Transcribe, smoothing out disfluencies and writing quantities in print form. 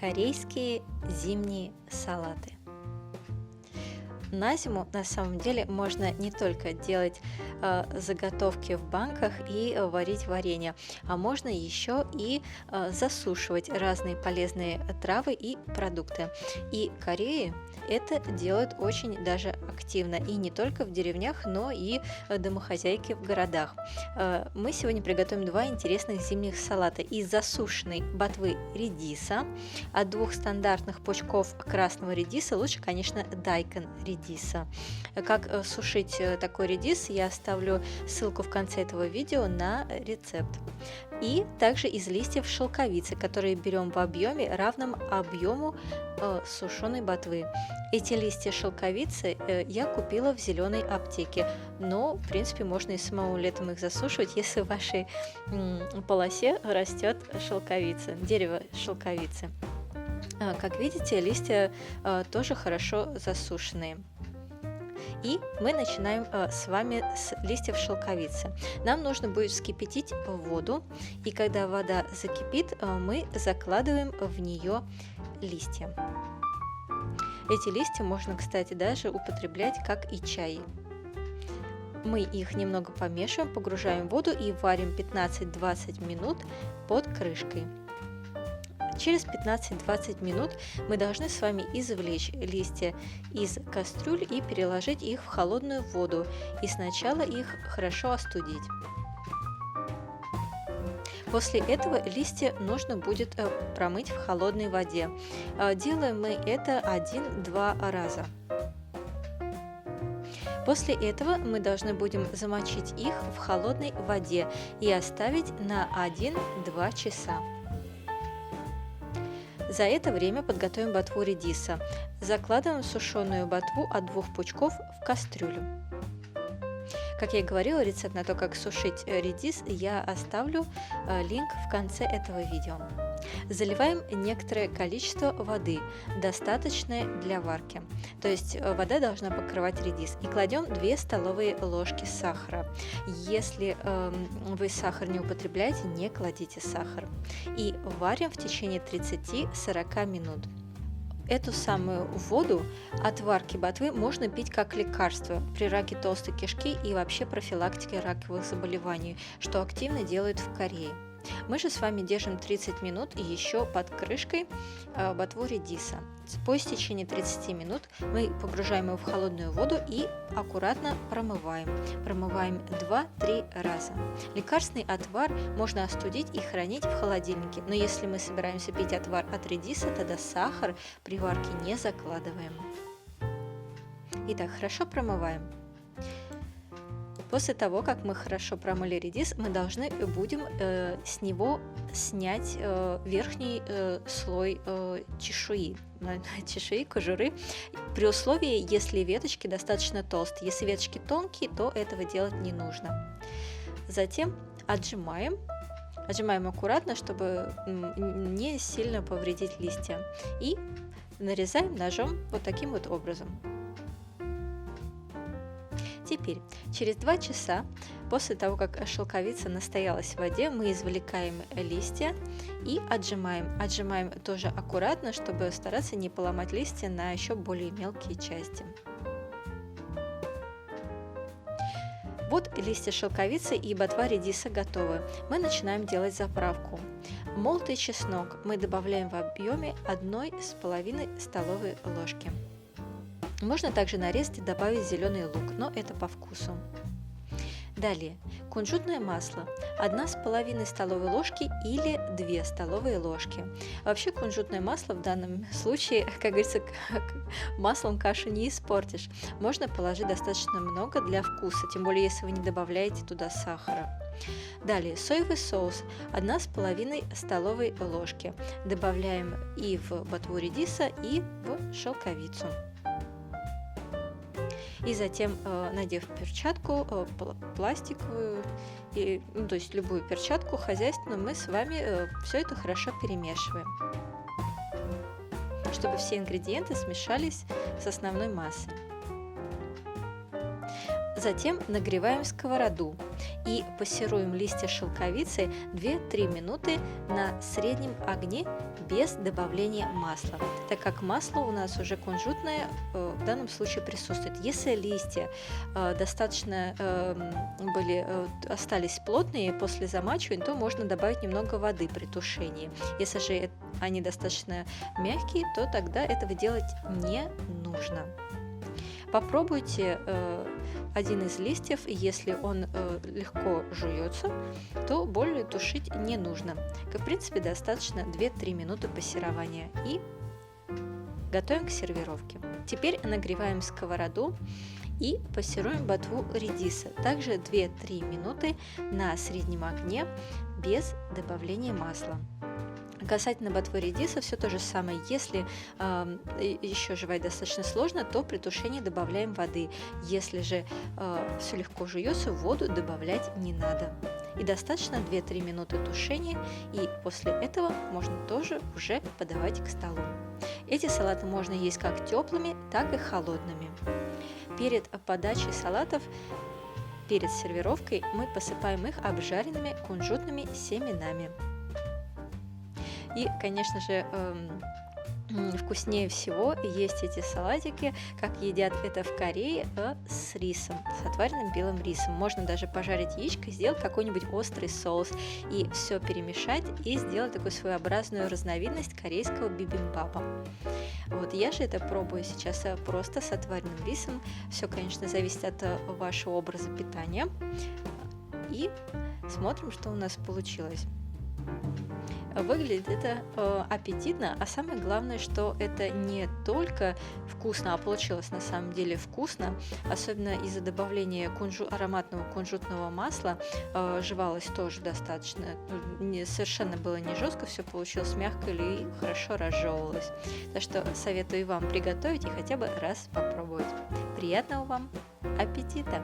Корейские зимние салаты. На зиму на самом деле можно не только делать заготовки в банках и варить варенье, а можно еще и засушивать разные полезные травы и продукты. И Кореи это делают очень даже активно, и не только в деревнях, но и домохозяйки в городах. Мы сегодня приготовим два интересных зимних салата из засушенной ботвы редиса, от двух стандартных пучков красного редиса, лучше, конечно, дайкон редиса. Как сушить такой редис, я оставлю ссылку в конце этого видео на рецепт. И также из листьев шелковицы, которые берем в объеме, равном объему сушеной ботвы. Эти листья шелковицы я купила в зеленой аптеке, но в принципе можно и самому летом их засушивать, если в вашей полосе растет шелковица, дерево шелковицы. Как видите, листья тоже хорошо засушенные. И мы начинаем с вами с листьев шелковицы. Нам нужно будет вскипятить воду, и когда вода закипит, мы закладываем в нее листья. Эти листья можно, кстати, даже употреблять как и чай. Мы их немного помешиваем, погружаем в воду и варим 15-20 минут под крышкой. Через 15-20 минут мы должны с вами извлечь листья из кастрюль и переложить их в холодную воду, и сначала их хорошо остудить. После этого листья нужно будет промыть в холодной воде. Делаем мы это 1-2 раза. После этого мы должны будем замочить их в холодной воде и оставить на 1-2 часа. За это время подготовим ботву редиса. Закладываем сушеную ботву от двух пучков в кастрюлю. Как я и говорила, рецепт на то, как сушить редис, я оставлю линк в конце этого видео. Заливаем некоторое количество воды, достаточное для варки. То есть вода должна покрывать редис. И кладем 2 столовые ложки сахара. Если вы сахар не употребляете, не кладите сахар. И варим в течение 30-40 минут. Эту самую воду от варки ботвы можно пить как лекарство при раке толстой кишки и вообще профилактике раковых заболеваний, что активно делают в Корее. Мы же с вами держим 30 минут и еще под крышкой ботву редиса. По истечении 30 минут мы погружаем его в холодную воду и аккуратно промываем. Промываем 2-3 раза. Лекарственный отвар можно остудить и хранить в холодильнике, но если мы собираемся пить отвар от редиса, тогда сахар при варке не закладываем. Итак, хорошо промываем. После того, как мы хорошо промыли редис, мы должны будем с него снять верхний слой чешуи, кожуры, при условии, если веточки достаточно толстые. Если веточки тонкие, то этого делать не нужно. Затем отжимаем аккуратно, чтобы не сильно повредить листья. И нарезаем ножом вот таким вот образом. Теперь, через 2 часа после того, как шелковица настоялась в воде, мы извлекаем листья и отжимаем. Отжимаем тоже аккуратно, чтобы стараться не поломать листья на еще более мелкие части. Вот листья шелковицы и ботва редиса готовы. Мы начинаем делать заправку. Молотый чеснок мы добавляем в объеме 1,5 столовой ложки. Можно также нарезать и добавить зеленый лук, но это по вкусу. Далее, кунжутное масло 1,5 столовой ложки или 2 столовые ложки. Вообще кунжутное масло в данном случае, как говорится, маслом кашу не испортишь. Можно положить достаточно много для вкуса, тем более если вы не добавляете туда сахара. Далее, соевый соус 1,5 столовой ложки. Добавляем и в ботву редиса, и в шелковицу. И затем, надев перчатку пластиковую, то есть любую перчатку хозяйственную, мы с вами все это хорошо перемешиваем, чтобы все ингредиенты смешались с основной массой. Затем нагреваем сковороду и пассируем листья шелковицы 2-3 минуты на среднем огне без добавления масла, так как масло у нас уже кунжутное в данном случае присутствует. Если листья достаточно остались плотные после замачивания, то можно добавить немного воды при тушении. Если же они достаточно мягкие, то тогда этого делать не нужно. Попробуйте один из листьев, если он легко жуется, то более тушить не нужно. В принципе, достаточно 2-3 минуты пассерования и готовим к сервировке. Теперь нагреваем сковороду и пассируем ботву редиса, также 2-3 минуты на среднем огне без добавления масла. Касательно ботвы редиса все то же самое. Если еще жевать достаточно сложно, то при тушении добавляем воды. Если же все легко жуется, воду добавлять не надо. И достаточно 2-3 минуты тушения, и после этого можно тоже уже подавать к столу. Эти салаты можно есть как теплыми, так и холодными. Перед подачей салатов, перед сервировкой мы посыпаем их обжаренными кунжутными семенами. И, конечно же, вкуснее всего есть эти салатики, как едят это в Корее, с рисом, с отваренным белым рисом. Можно даже пожарить яичко, сделать какой-нибудь острый соус и все перемешать и сделать такую своеобразную разновидность корейского бибимбапа. Вот я же это пробую сейчас просто с отваренным рисом. Все, конечно, зависит от вашего образа питания. И смотрим, что у нас получилось. Выглядит это аппетитно, а самое главное, что это не только вкусно, а получилось на самом деле вкусно, особенно из-за добавления ароматного кунжутного масла. Жевалось тоже достаточно, совершенно было не жестко, все получилось мягко и хорошо разжевывалось. Так что советую вам приготовить и хотя бы раз попробовать. Приятного вам аппетита!